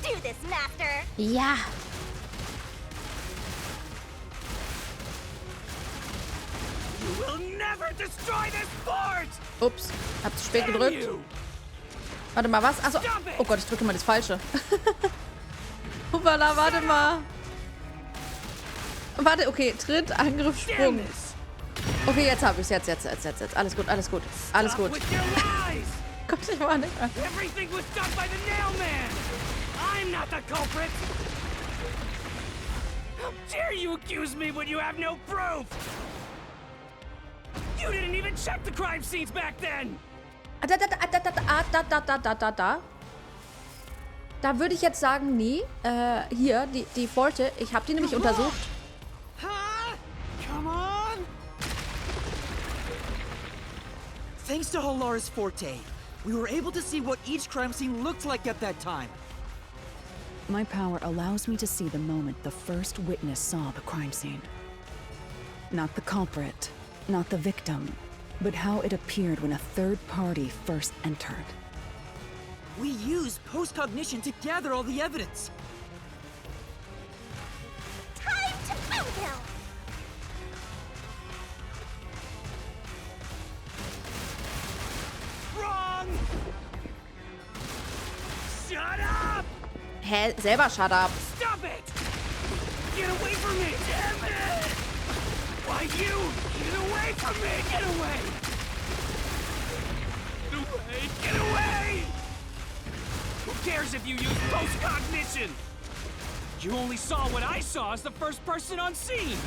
do this, Master. Ja. You will never destroy this fort! Ups, hab zu spät gedrückt. Warte mal, was? Achso. Oh Gott, ich drücke mal das Falsche. Hoppala, warte mal. Warte, okay. Tritt, Angriff, Sprung. Okay, jetzt hab ich's. Jetzt. Alles gut. Alles gut. Gott, ich war nicht mehr. Everything was done by the nail man! I'm not the culprit! How dare you accuse me when you have no proof? You didn't even check the crime scenes back then! Da würde ich jetzt sagen, nee. Hier, die Pforte. Ich habe die nämlich untersucht. Come on! Thanks to Halara's forte, we were able to see what each crime scene looked like at that time. My power allows me to see the moment the first witness saw the crime scene. Not the culprit, not the victim, but how it appeared when a third party first entered. We used post-cognition to gather all the evidence. Time to unveil. Wrong! Shut up! Hä? Selber shut up. Stop it! Get away from me! Damn it! Why you? Get away from me! Get away! Get away! Get away! Who cares if you use post-cognition? You only saw what I saw as the first person on scene!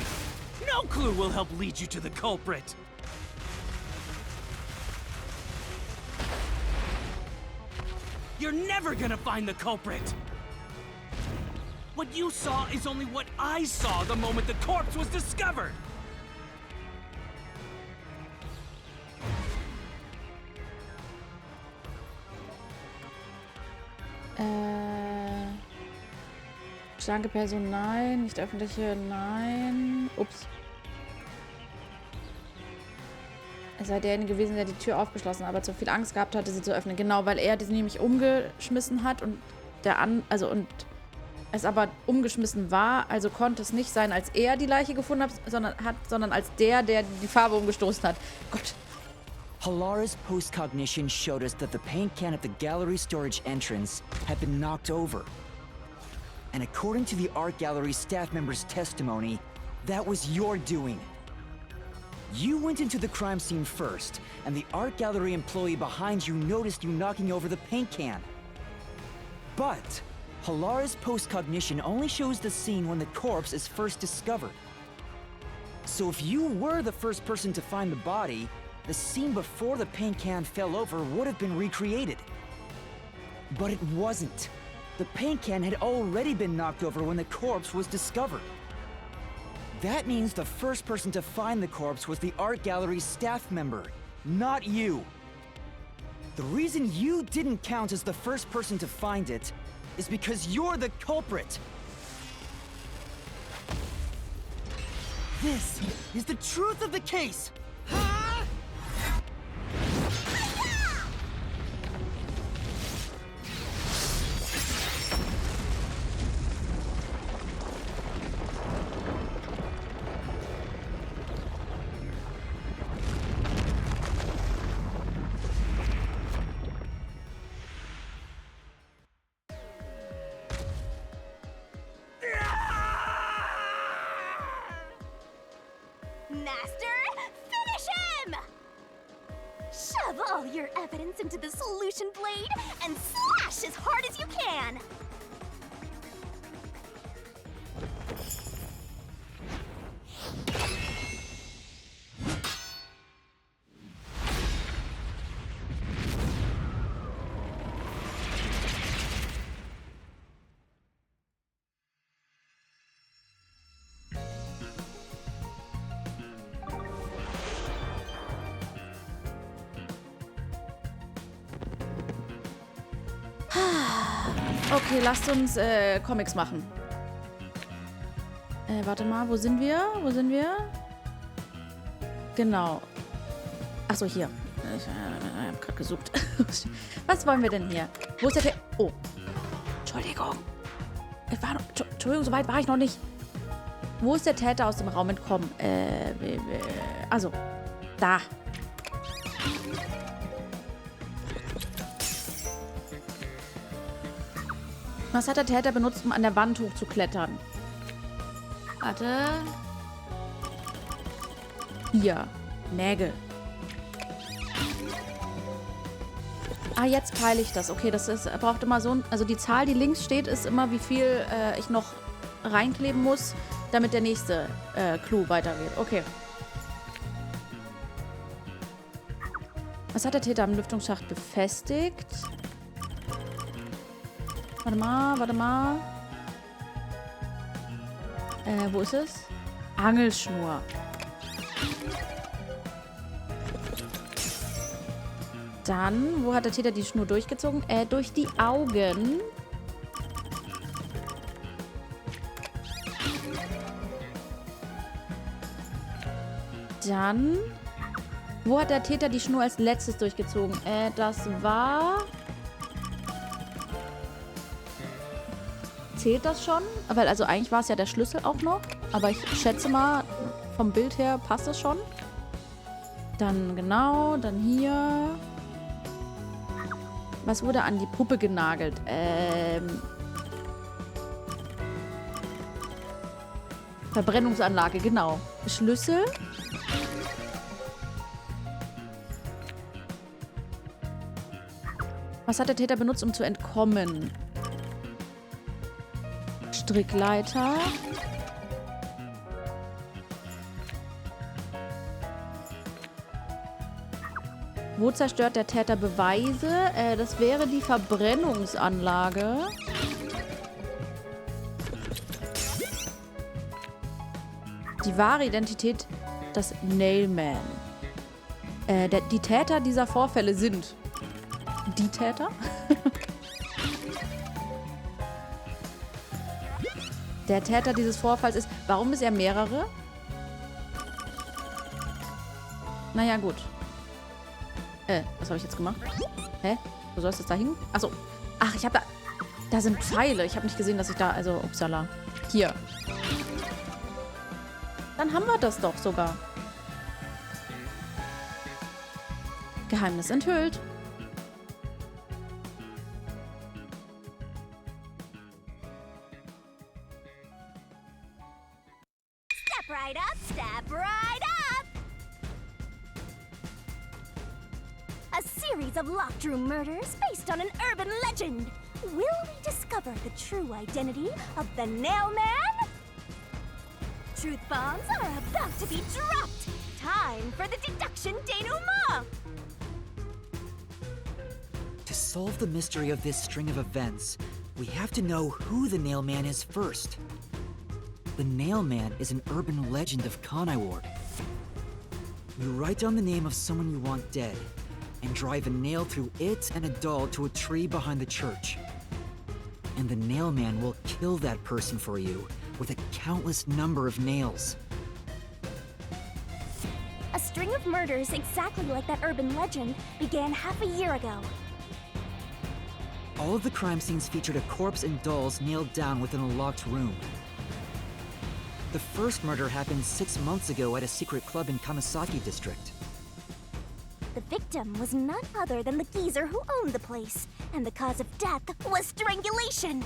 No clue will help lead you to the culprit! You're never gonna find the culprit! What you saw is only what I saw the moment the corpse was discovered! Schlanke Person, nein. Nicht öffentliche, nein. Ups. Es sei derjenige gewesen, der die Tür aufgeschlossen, aber zu viel Angst gehabt hatte, sie zu öffnen. Genau, weil er diese nämlich umgeschmissen hat und und es aber umgeschmissen war, also konnte es nicht sein, als er die Leiche gefunden hat, sondern als der die Farbe umgestoßen hat. Gott. Halara's post-cognition showed us that the paint can at the gallery storage entrance had been knocked over. And according to the art gallery staff member's testimony, that was your doing. You went into the crime scene first, and the art gallery employee behind you noticed you knocking over the paint can. But Halara's post-cognition only shows the scene when the corpse is first discovered. So if you were the first person to find the body, the scene before the paint can fell over would have been recreated. But it wasn't. The paint can had already been knocked over when the corpse was discovered. That means the first person to find the corpse was the art gallery's staff member, not you. The reason you didn't count as the first person to find it is because you're the culprit. This is the truth of the case. Master, finish him! Shove all your evidence into the solution blade and slash as hard as you can! Okay, lasst uns Comics machen. Warte mal, wo sind wir? Wo sind wir? Genau. Achso, hier. Ich habe gerade gesucht. Was wollen wir denn hier? Wo ist der Oh. Entschuldigung. Entschuldigung, so weit war ich noch nicht. Wo ist der Täter aus dem Raum entkommen? Also, da. Was hat der Täter benutzt, um an der Wand hochzuklettern? Warte. Hier. Nägel. Ah, jetzt peile ich das. Okay, das ist, braucht immer so ein... Also die Zahl, die links steht, ist immer, wie viel ich noch reinkleben muss, damit der nächste Clou weitergeht. Okay. Was hat der Täter am Lüftungsschacht befestigt? Warte mal. Wo ist es? Angelschnur. Dann, wo hat der Täter die Schnur durchgezogen? Durch die Augen. Dann, wo hat der Täter die Schnur als letztes durchgezogen? Das war... Zählt das schon? Weil, also eigentlich war es ja der Schlüssel auch noch. Aber ich schätze mal, vom Bild her passt das schon. Dann genau, dann hier. Was wurde an die Puppe genagelt? Verbrennungsanlage, genau. Schlüssel. Was hat der Täter benutzt, um zu entkommen? Strickleiter. Wo zerstört der Täter Beweise? Das wäre die Verbrennungsanlage. Die wahre Identität des Nailman. Die Täter dieser Vorfälle sind... Die Täter? Der Täter dieses Vorfalls ist... Warum ist er mehrere? Naja, gut. Was habe ich jetzt gemacht? Hä? Wo soll es da hin? Achso. Ach, ich habe da... Da sind Pfeile. Ich habe nicht gesehen, dass ich da... Also, upsala. Hier. Dann haben wir das doch sogar. Geheimnis enthüllt. Step right up, step right up! A series of locked room murders based on an urban legend. Will we discover the true identity of the Nailman? Truth bombs are about to be dropped. Time for the deduction denouement. To solve the mystery of this string of events, we have to know who the Nailman is first. The Nailman is an urban legend of Conaiward. You write down the name of someone you want dead, and drive a nail through it and a doll to a tree behind the church. And the Nailman will kill that person for you with a countless number of nails. A string of murders exactly like that urban legend began half a year ago. All of the crime scenes featured a corpse and dolls nailed down within a locked room. The first murder happened 6 months ago at a secret club in Kamasaki district. The victim was none other than the geezer who owned the place, and the cause of death was strangulation.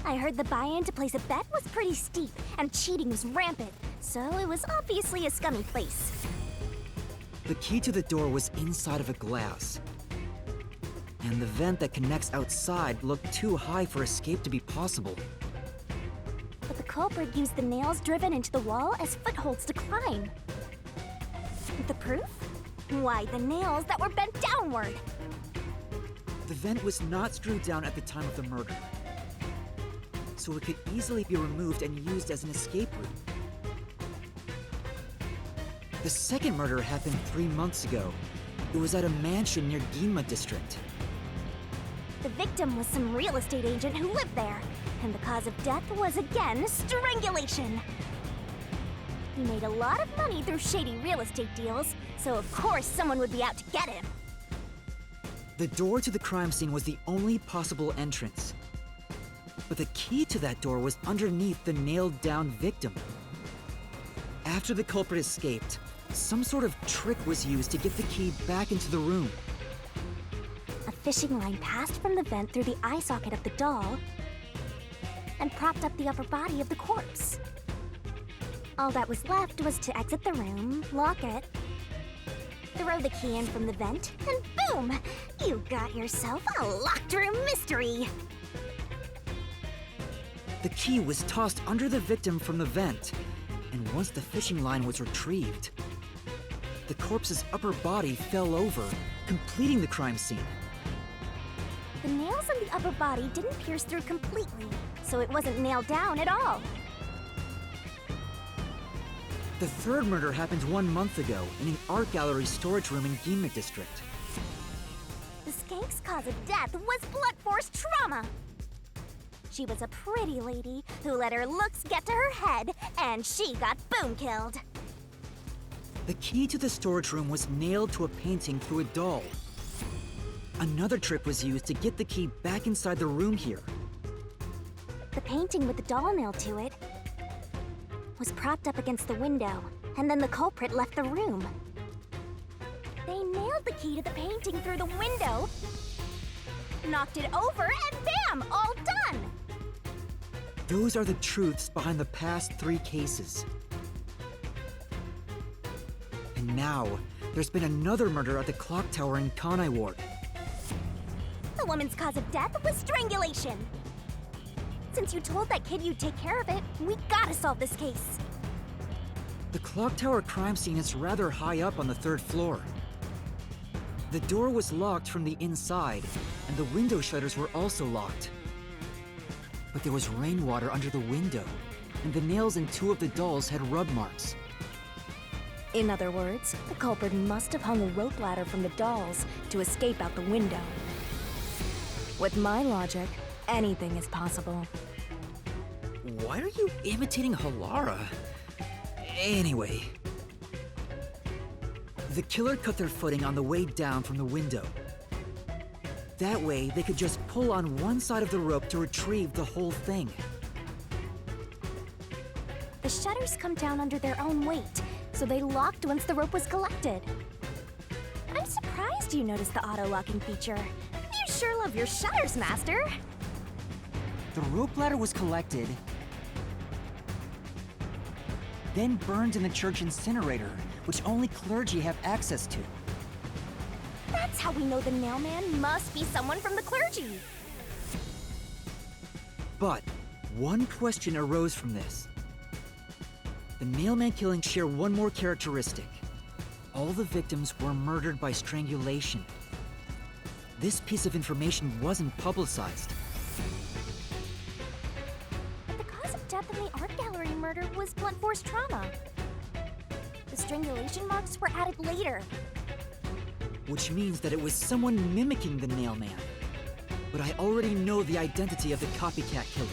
I heard the buy-in to place a bet was pretty steep, and cheating was rampant, so it was obviously a scummy place. The key to the door was inside of a glass. And the vent that connects outside looked too high for escape to be possible. But the culprit used the nails driven into the wall as footholds to climb. The proof? Why, the nails that were bent downward. The vent was not screwed down at the time of the murder, so it could easily be removed and used as an escape route. The second murder happened 3 months ago. It was at a mansion near Ginma district. The victim was some real estate agent who lived there, and the cause of death was again strangulation. He made a lot of money through shady real estate deals, so of course someone would be out to get him. The door to the crime scene was the only possible entrance. But the key to that door was underneath the nailed-down victim. After the culprit escaped, some sort of trick was used to get the key back into the room. A fishing line passed from the vent through the eye socket of the doll and propped up the upper body of the corpse. All that was left was to exit the room, lock it, throw the key in from the vent, and boom! You got yourself a locked room mystery! The key was tossed under the victim from the vent, and once the fishing line was retrieved, the corpse's upper body fell over, completing the crime scene. The nails in the upper body didn't pierce through completely, so it wasn't nailed down at all. The third murder happened 1 month ago in an art gallery storage room in Ginma district. The skank's cause of death was blunt force trauma. She was a pretty lady who let her looks get to her head, and she got boom killed. The key to the storage room was nailed to a painting through a doll. Another trick was used to get the key back inside the room here. The painting with the doll nailed to it was propped up against the window, and then the culprit left the room. They nailed the key to the painting through the window, knocked it over, and bam! All done! Those are the truths behind the past 3 cases. And now, there's been another murder at the clock tower in Kanai Ward. The woman's cause of death was strangulation. Since you told that kid you'd take care of it, we gotta solve this case. The clock tower crime scene is rather high up on the 3rd floor. The door was locked from the inside, and the window shutters were also locked. But there was rainwater under the window, and the nails in 2 of the dolls had rub marks. In other words, the culprit must have hung a rope ladder from the dolls to escape out the window. With my logic, anything is possible. Why are you imitating Halara? Anyway. The killer cut their footing on the way down from the window. That way, they could just pull on one side of the rope to retrieve the whole thing. The shutters come down under their own weight, so they locked once the rope was collected. I'm surprised you noticed the auto-locking feature. You sure love your shutters, Master. The rope ladder was collected, then burned in the church incinerator, which only clergy have access to. That's how we know the nailman must be someone from the clergy. But one question arose from this. The nailman killings share one more characteristic. All the victims were murdered by strangulation. This piece of information wasn't publicized. But the cause of death in the art gallery murder was blunt force trauma. The strangulation marks were added later. Which means that it was someone mimicking the nailman. But I already know the identity of the copycat killer.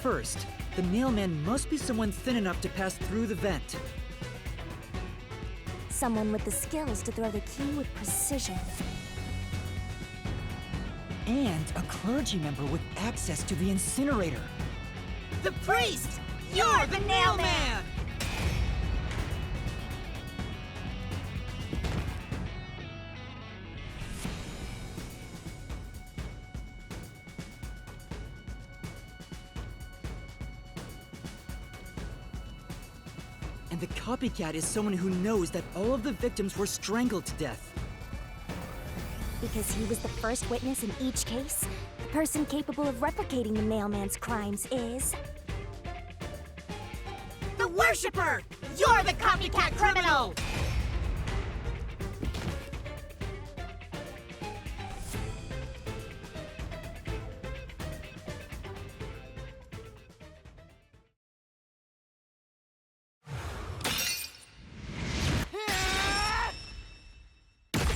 First, the nailman must be someone thin enough to pass through the vent. Someone with the skills to throw the key with precision. And a clergy member with access to the incinerator. The priest! You're the nailman! And the copycat is someone who knows that all of the victims were strangled to death. Because he was the first witness in each case, the person capable of replicating the nailman's crimes is... The worshipper! You're the copycat criminal!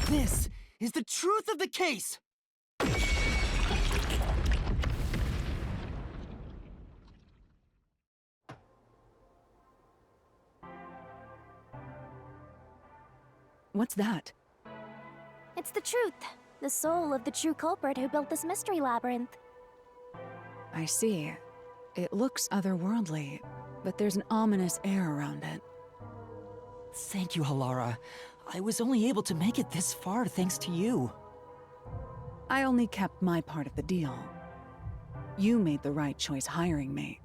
This is the truth of the case! What's that? It's the truth. The soul of the true culprit who built this mystery labyrinth. I see. It looks otherworldly, but there's an ominous air around it. Thank you, Halara. I was only able to make it this far thanks to you. I only kept my part of the deal. You made the right choice hiring me.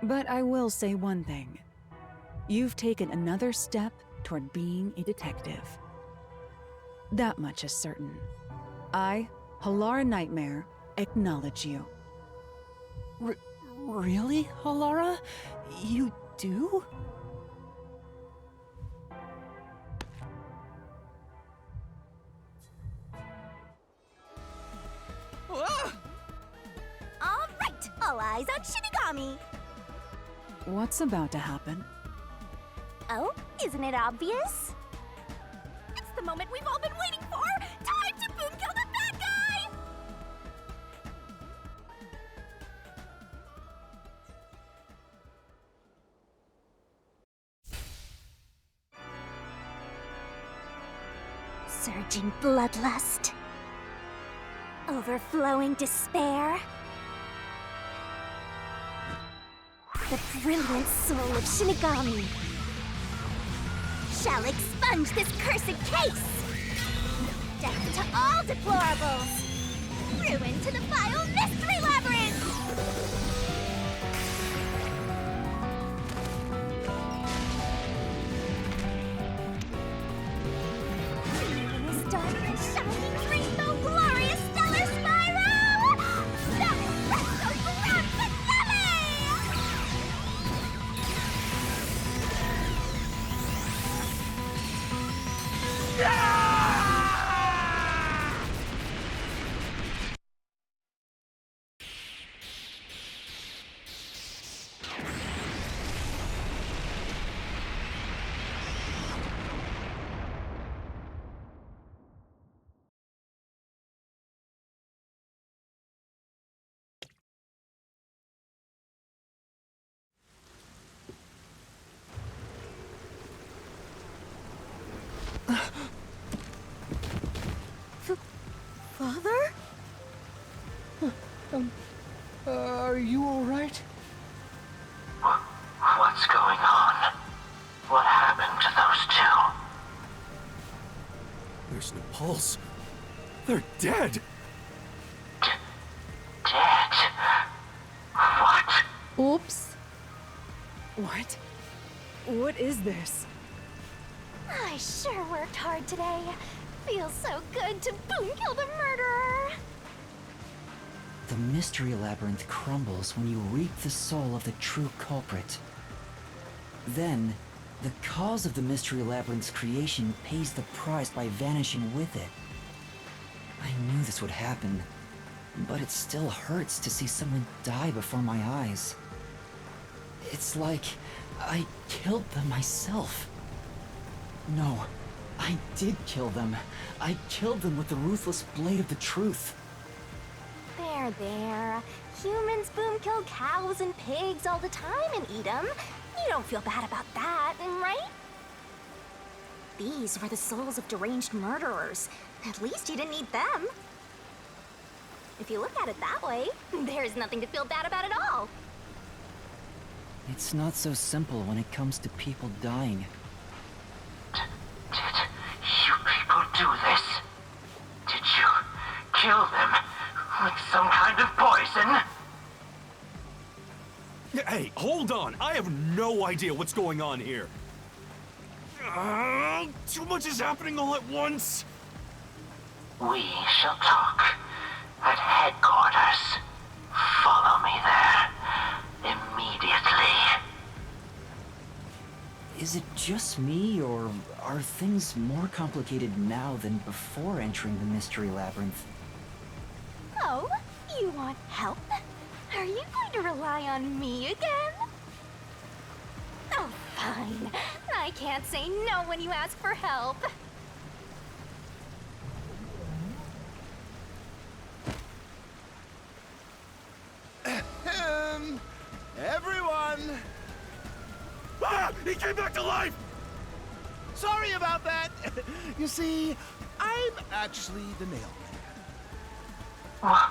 But I will say one thing. You've taken another step toward being a detective. That much is certain. I, Halara Nightmare, acknowledge you. Really, Halara? You do? All right, all eyes on Shinigami. What's about to happen? Oh, isn't it obvious? It's the moment we've all been waiting for! Time to boom kill the bad guy! Surging bloodlust. Overflowing despair. The brilliant soul of Shinigami shall expunge this cursed case! Death to all deplorables! Ruin to the vile mystery labyrinth! Luminous darkness, shining rainbow, glorious stellar spiral! Now presto grand finale! Father? Are you all right? What's going on? What happened to those two? There's no pulse. They're dead! Dead? What? Oops. What? What is this? I sure worked hard today. Feels so good to boom kill the murderer. The mystery labyrinth crumbles when you reap the soul of the true culprit. Then, the cause of the mystery labyrinth's creation pays the price by vanishing with it. I knew this would happen, but it still hurts to see someone die before my eyes. It's like I killed them myself. No, I did kill them. I killed them with the ruthless blade of the truth. There. Humans boom kill cows and pigs all the time and eat them. You don't feel bad about that, right? These were the souls of deranged murderers. At least you didn't eat them. If you look at it that way, there's nothing to feel bad about at all. It's not so simple when it comes to people dying. Did you people do this? Did you kill them with some kind of poison? Hey, hold on! I have no idea what's going on here. Too much is happening all at once! We shall talk at headquarters. Follow me there immediately. Is it just me, or are things more complicated now than before entering the mystery labyrinth? Oh, you want help? Are you going to rely on me again? Oh, fine. I can't say no when you ask for help. Everyone! Ah! He came back to life! Sorry about that! You see, I'm actually the nail man. What?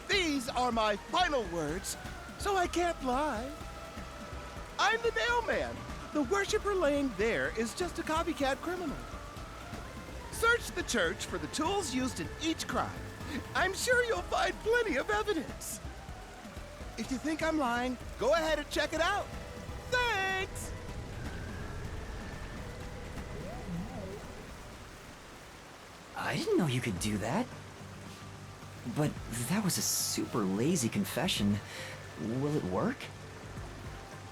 These are my final words, so I can't lie. I'm the nail man. The worshiper laying there is just a copycat criminal. Search the church for the tools used in each crime. I'm sure you'll find plenty of evidence. If you think I'm lying, go ahead and check it out. Thanks! I didn't know you could do that. But that was a super lazy confession. Will it work?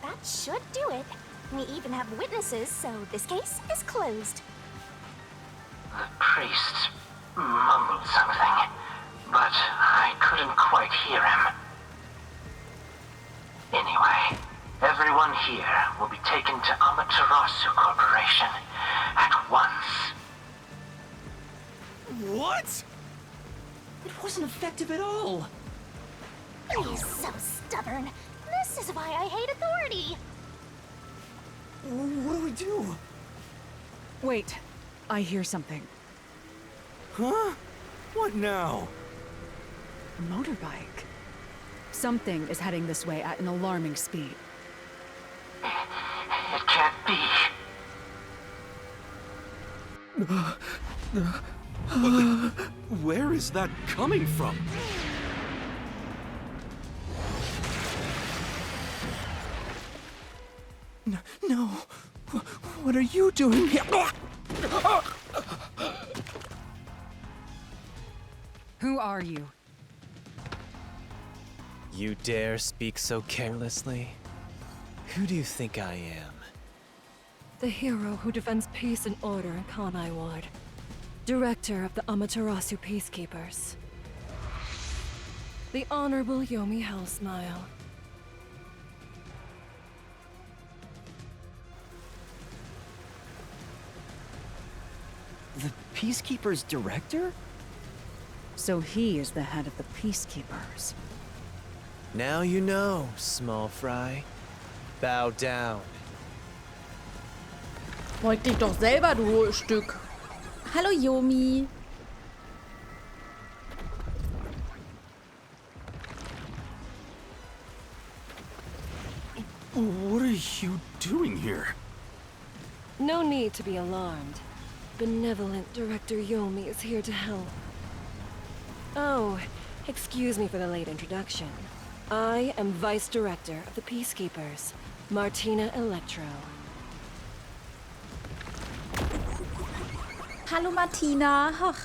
That should do it. We even have witnesses, so this case is closed. The priest mumbled something, but I couldn't quite hear him. Anyway, everyone here will be taken to Amaterasu Corporation at once. What? It wasn't effective at all. He's so stubborn. This is why I hate authority. What do we do? Wait, I hear something. Huh? What now? A motorbike. Something is heading this way at an alarming speed. It can't be. Where is that coming from? No. What are you doing here? Who are you? You dare speak so carelessly? Who do you think I am? The hero who defends peace and order in Kanai Ward. Director of the Amaterasu Peacekeepers. The Honorable Yomi Hellsmile. The Peacekeeper's director? So he is the head of the Peacekeepers. Now you know, small fry. Bow down. Beug dich doch selber, du Stück. Hallo, Yomi. What are you doing here? No need to be alarmed. Benevolent Director Yomi is here to help. Oh, excuse me for the late introduction. I am Vice Director of the Peacekeepers, Martina Electro. Hallo, Martina. Ach.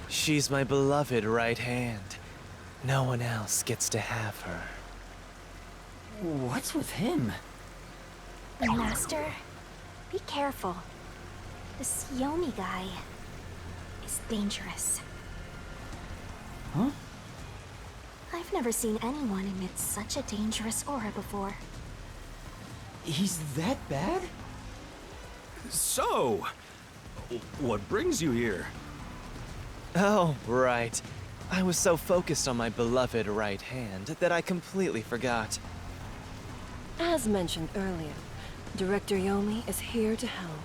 She's my beloved right hand. No one else gets to have her. What's with him? Master, be careful. This Yomi guy is dangerous. Huh? I've never seen anyone emit such a dangerous aura before. He's that bad? So, what brings you here? Oh, right. I was so focused on my beloved right hand that I completely forgot. As mentioned earlier, Director Yomi is here to help.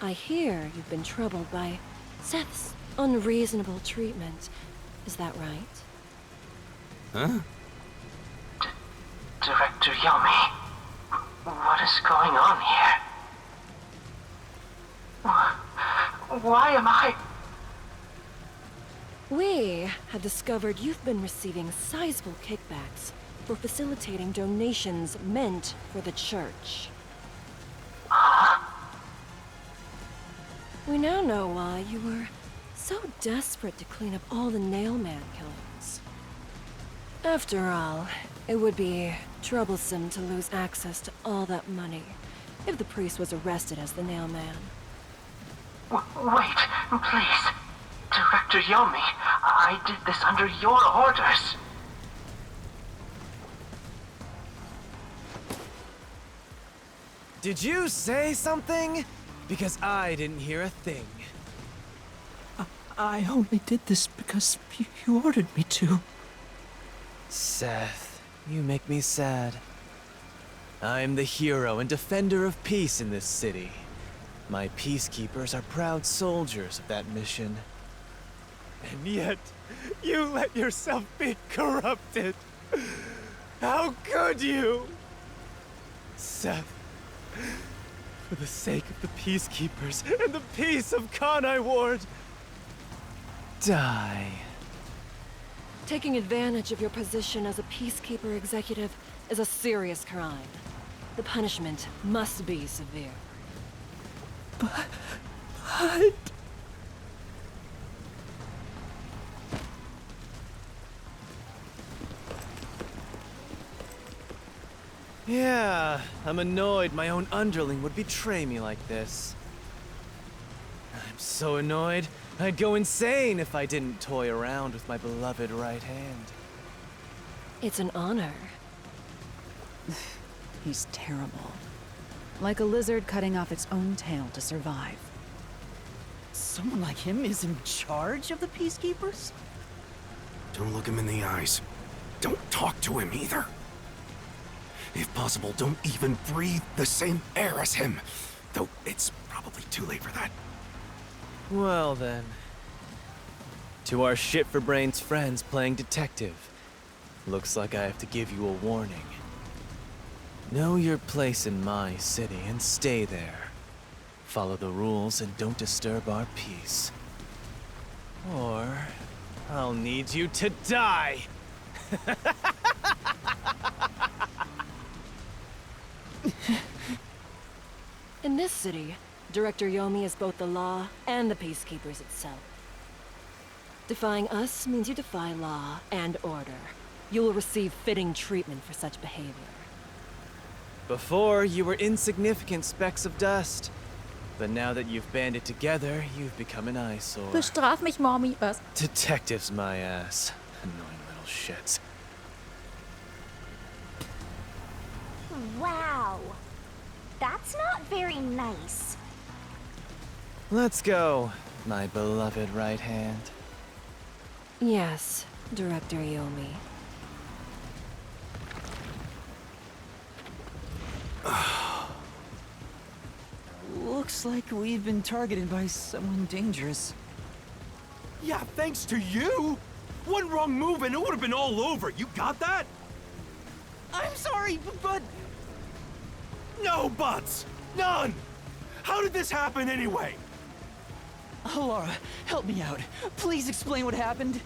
I hear you've been troubled by Seth's unreasonable treatment. Is that right? Huh? Director Yomi, what is going on here? Why am I... We have discovered you've been receiving sizable kickbacks for facilitating donations meant for the church. We now know why you were so desperate to clean up all the Nailman killings. After all, it would be troublesome to lose access to all that money if the priest was arrested as the Nailman. Wait, please. Director Yomi, I did this under your orders. Did you say something? Because I didn't hear a thing. I only did this because you ordered me to. Seth, you make me sad. I'm the hero and defender of peace in this city. My peacekeepers are proud soldiers of that mission. And yet, you let yourself be corrupted. How could you? Seth, for the sake of the peacekeepers and the peace of Kanai Ward, die. Taking advantage of your position as a peacekeeper executive is a serious crime. The punishment must be severe. But... Yeah, I'm annoyed my own underling would betray me like this. I'm so annoyed, I'd go insane if I didn't toy around with my beloved right hand. It's an honor. He's terrible. Like a lizard cutting off its own tail to survive. Someone like him is in charge of the Peacekeepers? Don't look him in the eyes. Don't talk to him either. If possible, don't even breathe the same air as him. Though it's probably too late for that. Well then. To our shit-for-brains friends playing detective. Looks like I have to give you a warning. Know your place in my city and stay there. Follow the rules and don't disturb our peace. Or I'll need you to die! In this city, Director Yomi is both the law and the peacekeepers itself. Defying us means you defy law and order. You will receive fitting treatment for such behavior. Before, you were insignificant specks of dust. But now that you've banded together, you've become an eyesore. Bestraf mich, Mommy. Was? Detectives, my ass. Annoying little shits. Wow. That's not very nice. Let's go, my beloved right hand. Yes, Director Yomi. Looks like we've been targeted by someone dangerous. Yeah, thanks to you! One wrong move and it would have been all over. You got that? I'm sorry, but... No buts! None! How did this happen anyway? Laura, help me out. Please explain what happened.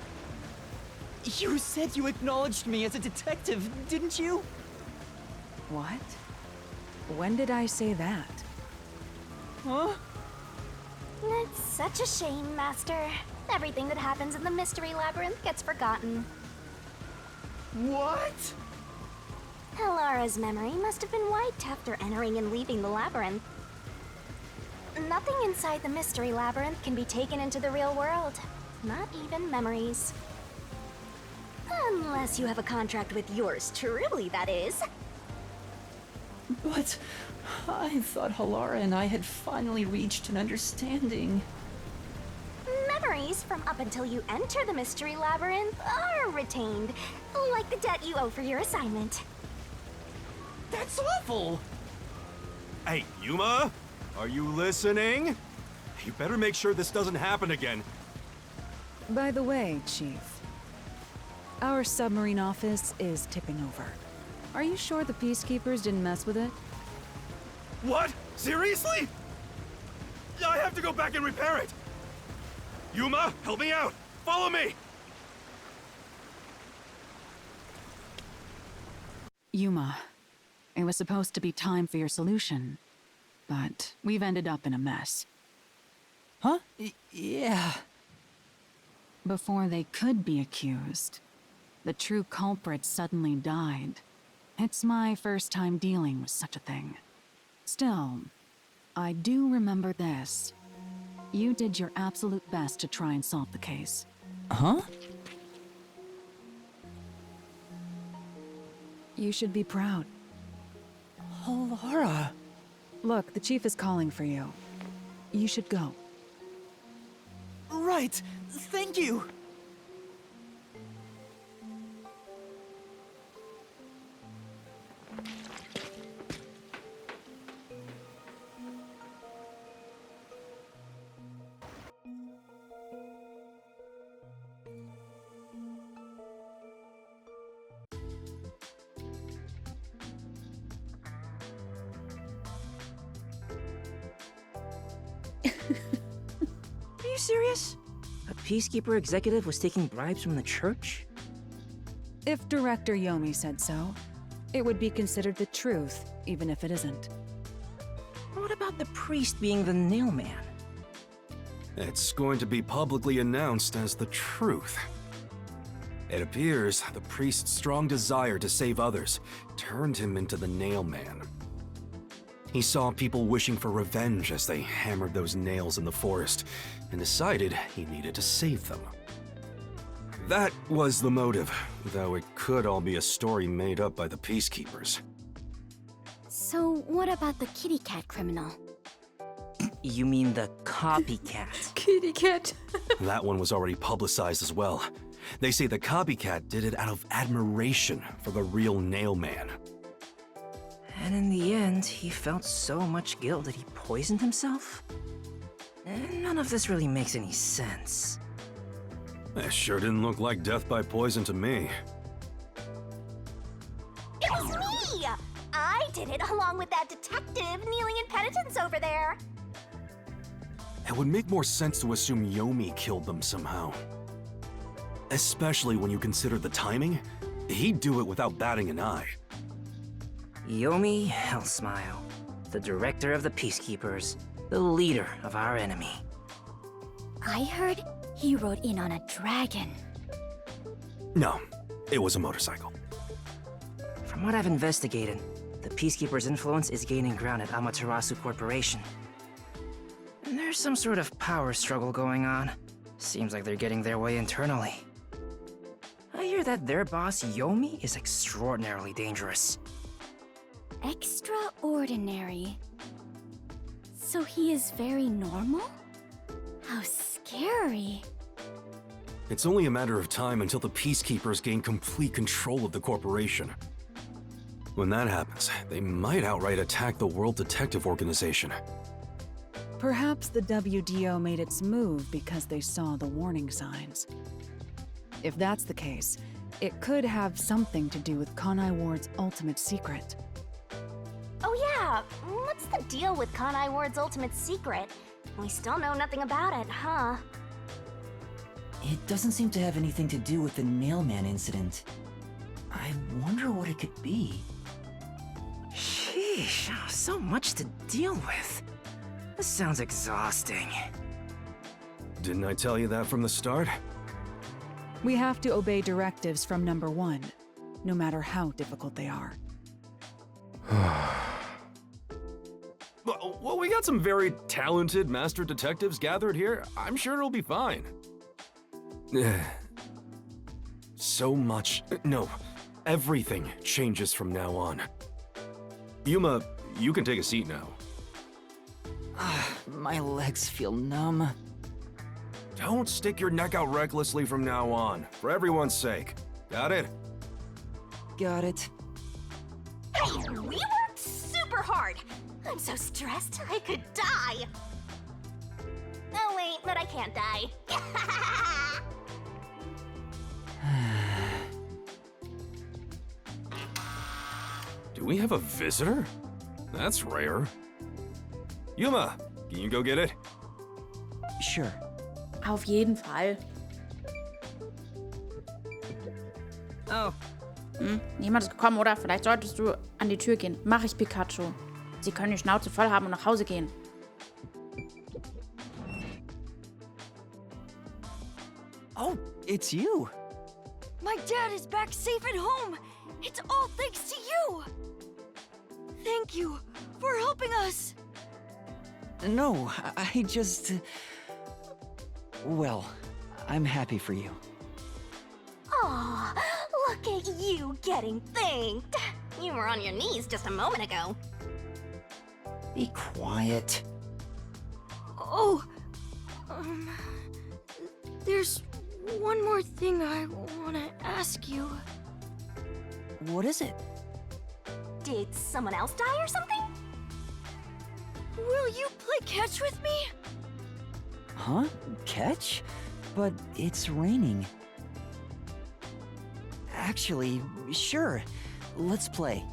You said you acknowledged me as a detective, didn't you? What? When did I say that? Huh? It's such a shame, Master. Everything that happens in the Mystery Labyrinth gets forgotten. What? Helara's memory must have been wiped after entering and leaving the labyrinth. Nothing inside the Mystery Labyrinth can be taken into the real world. Not even memories. Unless you have a contract with yours truly, that is. But I thought Halara and I had finally reached an understanding. Memories from up until you enter the Mystery Labyrinth are retained, like the debt you owe for your assignment. That's awful! Hey, Yuma? Are you listening? You better make sure this doesn't happen again. By the way, Chief, our submarine office is tipping over. Are you sure the Peacekeepers didn't mess with it? What? Seriously? I have to go back and repair it! Yuma, help me out! Follow me! Yuma, it was supposed to be time for your solution, but we've ended up in a mess. Huh? Yeah. Before they could be accused, the true culprit suddenly died. It's my first time dealing with such a thing. Still, I do remember this. You did your absolute best to try and solve the case. Huh? You should be proud. Laura. Look, the Chief is calling for you. You should go. Right. Thank you! Are you serious? A peacekeeper executive was taking bribes from the church? If Director Yomi said so, it would be considered the truth, even if it isn't. What about the priest being the nailman? It's going to be publicly announced as the truth. It appears the priest's strong desire to save others turned him into the nailman. He saw people wishing for revenge as they hammered those nails in the forest, and decided he needed to save them. That was the motive, though it could all be a story made up by the peacekeepers. So, what about the kitty cat criminal? You mean the copycat? Kitty cat. That one was already publicized as well. They say the copycat did it out of admiration for the real nailman. And in the end, he felt so much guilt that he poisoned himself? None of this really makes any sense. That sure didn't look like death by poison to me. It was me! I did it along with that detective kneeling in penitence over there. It would make more sense to assume Yomi killed them somehow. Especially when you consider the timing. He'd do it without batting an eye. Yomi Hellsmile, the director of the Peacekeepers, the leader of our enemy. I heard he rode in on a dragon. No, it was a motorcycle. From what I've investigated, the Peacekeepers' influence is gaining ground at Amaterasu Corporation. And there's some sort of power struggle going on. Seems like they're getting their way internally. I hear that their boss, Yomi, is extraordinarily dangerous. Extraordinary. So he is very normal? How scary. It's only a matter of time until the Peacekeepers gain complete control of the corporation. When that happens, they might outright attack the World Detective Organization. Perhaps the WDO made its move because they saw the warning signs. If that's the case, it could have something to do with Kanai Ward's ultimate secret. Oh yeah, what's the deal with Kanai Ward's ultimate secret? We still know nothing about it, huh? It doesn't seem to have anything to do with the Nailman incident. I wonder what it could be. Sheesh, so much to deal with. This sounds exhausting. Didn't I tell you that from the start? We have to obey directives from number one, no matter how difficult they are. Well, we got some very talented master detectives gathered here. I'm sure it'll be fine. So much. No, everything changes from now on. Yuma, you can take a seat now. My legs feel numb. Don't stick your neck out recklessly from now on, for everyone's sake. Got it? Got it. Hey, we worked super hard. I'm so stressed, I could die. Oh wait, but I can't die. Do we have a visitor? That's rare. Yuma, can you go get it? Sure. Auf jeden Fall. Oh. Niemand ist gekommen, oder? Vielleicht solltest du an die Tür gehen. Mach ich, Pikachu. Sie können die Schnauze voll haben und nach Hause gehen. Oh, it's you. My dad is back safe at home. It's all thanks to you. Thank you for helping us. No, I just... Well, I'm happy for you. Aw, look at you getting thanked. You were on your knees just a moment ago. Be quiet. Oh, There's one more thing I want to ask you. What is it? Did someone else die or something? Will you play catch with me? Huh? Catch? But it's raining. Actually, sure. Let's play.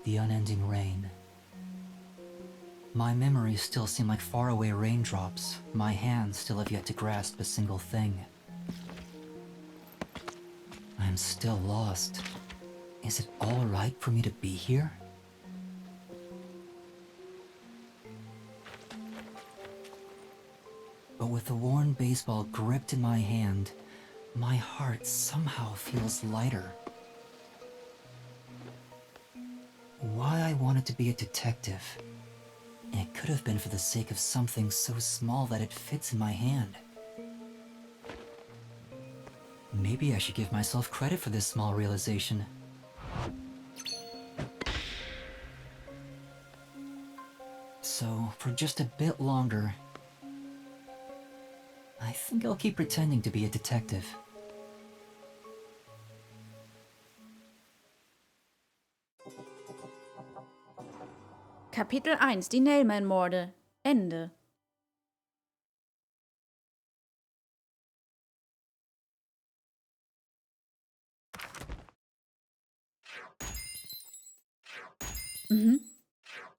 The unending rain. My memories still seem like faraway raindrops. My hands still have yet to grasp a single thing. I am still lost. Is it all right for me to be here? But with the worn baseball gripped in my hand, my heart somehow feels lighter. Why I wanted to be a detective? It could have been for the sake of something so small that it fits in my hand. Maybe I should give myself credit for this small realization. So, for just a bit longer, I think I'll keep pretending to be a detective. Kapitel 1, die Nailman-Morde. Ende. Mhm.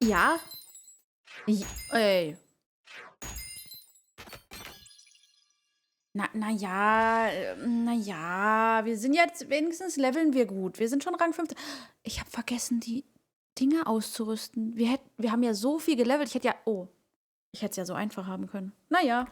Ja? Ey. Na ja, wir sind jetzt, wenigstens leveln wir gut. Wir sind schon Rang 15. Ich habe vergessen, die Dinge auszurüsten. Wir haben ja so viel gelevelt. Ich hätte es ja so einfach haben können. Naja.